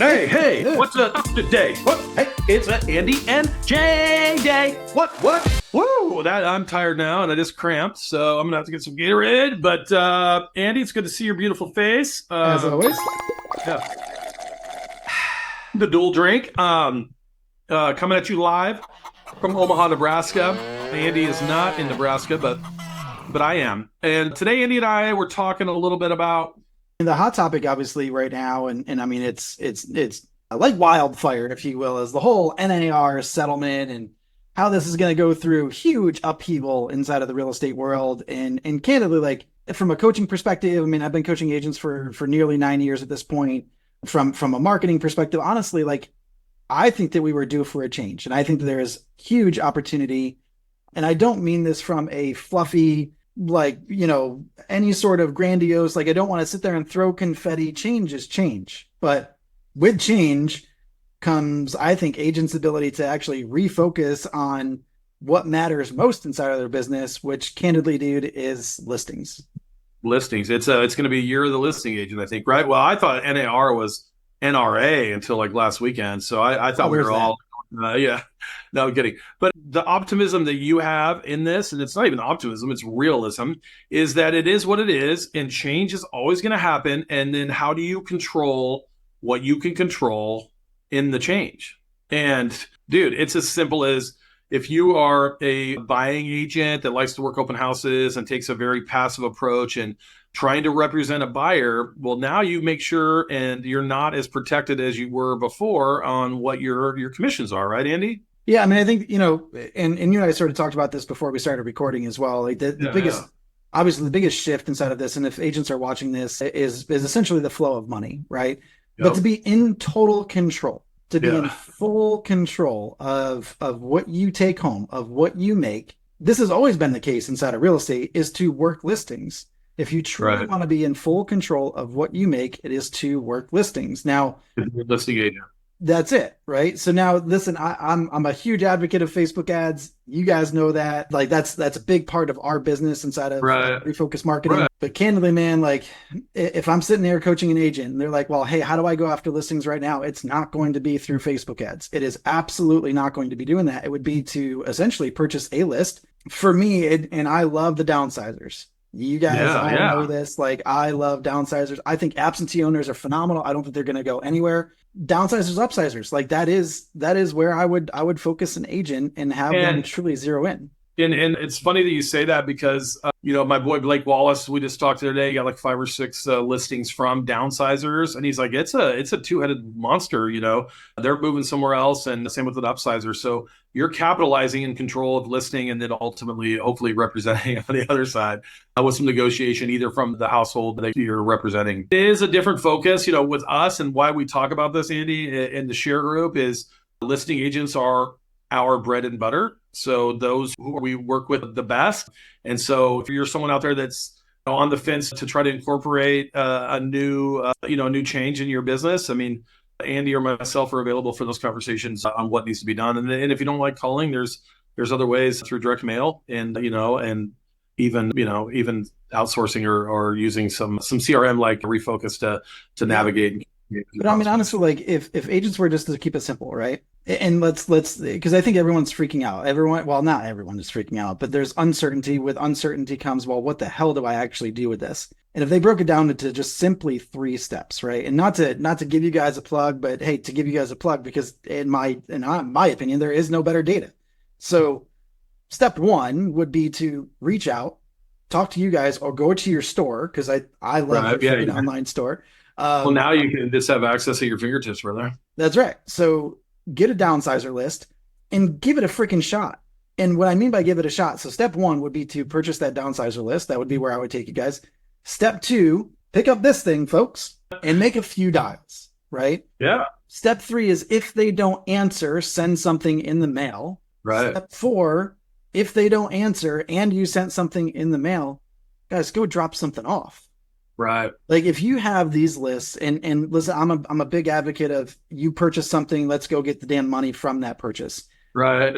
Hey, what's up today? What? Hey, it's a Andy and Jay day. What? Woo, I'm tired now and I just cramped, so I'm gonna have to get some Gatorade. But Andy, it's good to see your beautiful face. As always. Yeah. The dual drink. Coming at you live from Omaha, Nebraska. Andy is not in Nebraska, but I am. And today, Andy and I were talking a little bit about The hot topic, obviously, right now, and I mean, it's like wildfire, if you will, is the whole NAR settlement and how this is going to go through huge upheaval inside of the real estate world. And candidly, like from a coaching perspective, I mean, I've been coaching agents for nearly 9 years at this point. From a marketing perspective, honestly, like I think that we were due for a change, and I think that there is huge opportunity. And I don't mean this from a fluffy, like, any sort of grandiose, like I don't want to sit there and throw confetti. Change is change. But with change comes, I think, agents' ability to actually refocus on what matters most inside of their business, which candidly, dude, is listings. It's going to be year of the listing agent, I think, right? Well, I thought NAR was NRA until like last weekend. So I thought we were all, yeah, no I'm kidding. But the optimism that you have in this, and it's not even optimism, it's realism, is that it is what it is, and change is always going to happen. And then how do you control what you can control in the change? And dude, it's as simple as if you are a buying agent that likes to work open houses and takes a very passive approach and trying to represent a buyer, well, now you make sure and you're not as protected as you were before on what your commissions are, right, Andy? Yeah, I mean, I think, and you and I sort of talked about this before we started recording as well. Like obviously the biggest shift inside of this, and if agents are watching this, is essentially the flow of money, right? Yep. But to be in total control, to be in full control of what you take home, of what you make. This has always been the case inside of real estate, is to work listings. If you truly want to be in full control of what you make, it is to work listings. Now, listing agent. That's it, right? So now, listen, I'm a huge advocate of Facebook ads. You guys know that. Like that's a big part of our business inside of Refocus marketing. Right. But candidly, man, like if I'm sitting there coaching an agent and they're like, well, hey, how do I go after listings right now? It's not going to be through Facebook ads. It is absolutely not going to be doing that. It would be to essentially purchase a list. For me, and I love the downsizers. You guys all know this. Like, I love downsizers. I think absentee owners are phenomenal. I don't think they're going to go anywhere. Downsizers, upsizers, like that is where I would focus an agent and have them truly zero in. And it's funny that you say that because, my boy Blake Wallace, we just talked the other day, he got like 5 or 6 listings from downsizers. And he's like, it's a two-headed monster, they're moving somewhere else. And the same with an upsizer. So you're capitalizing in control of listing and then ultimately, hopefully representing on the other side with some negotiation, either from the household that you're representing. It is a different focus, with us, and why we talk about this, Andy, in the TheShareGroup is listing agents are our bread and butter. So those who we work with the best. And so if you're someone out there that's on the fence to try to incorporate a new change in your business, I mean, Andy or myself are available for those conversations on what needs to be done. And if you don't like calling, there's other ways through direct mail and even outsourcing or using some CRM like Refocus to navigate. But I mean, honestly, like if agents were just to keep it simple, right? And let's because I think everyone's freaking out. Well, not everyone is freaking out, but there's uncertainty. With uncertainty comes, well, what the hell do I actually do with this? And if they broke it down into just simply 3 steps, right? And not to give you guys a plug, but hey, to give you guys a plug, because in my opinion, there is no better data. So step 1 would be to reach out, talk to you guys, or go to your store, because I love an online store. Well, now you can just have access at your fingertips, brother. That's right. So get a downsizer list and give it a freaking shot. And what I mean by give it a shot, so step 1 would be to purchase that downsizer list. That would be where I would take you guys. Step 2, pick up this thing, folks, and make a few dials, right? Yeah. Step 3 is if they don't answer, send something in the mail. Right. Step 4, if they don't answer and you sent something in the mail, guys, go drop something off. Right. Like if you have these lists and listen, I'm a big advocate of you purchase something, let's go get the damn money from that purchase. Right.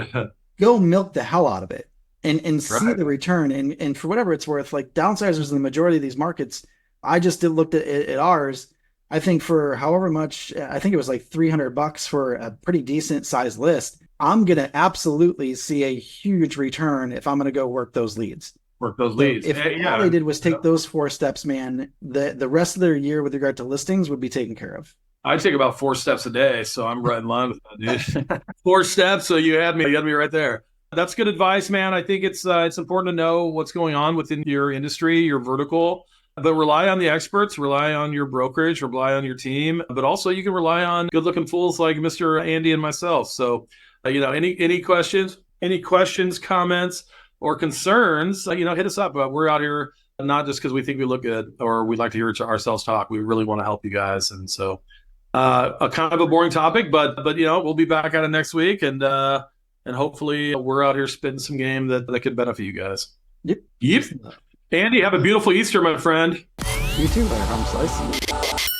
Go milk the hell out of it and see the return. And for whatever it's worth, like downsizers in the majority of these markets, I just looked at ours. I think for however much, I think it was like $300 for a pretty decent sized list. I'm going to absolutely see a huge return if I'm going to go work those leads. Work those So leads. if all Yeah. they did was take those 4 steps, man, the rest of their year with regard to listings would be taken care of. I take about 4 steps a day, so I'm right in line with that, dude. 4 steps, so you had me right there. That's good advice, man. I think it's important to know what's going on within your industry, your vertical, but rely on the experts, rely on your brokerage, rely on your team, but also you can rely on good-looking fools like Mr. Andy and myself. So, any questions, comments, or concerns, hit us up. We're out here not just because we think we look good or we like to hear ourselves talk. We really want to help you guys, and so. A kind of a boring topic, but we'll be back at it next week, and hopefully we're out here spitting some game that could benefit you guys. Yep. Yep. Andy, have a beautiful Easter, my friend. You too, I'm slicing.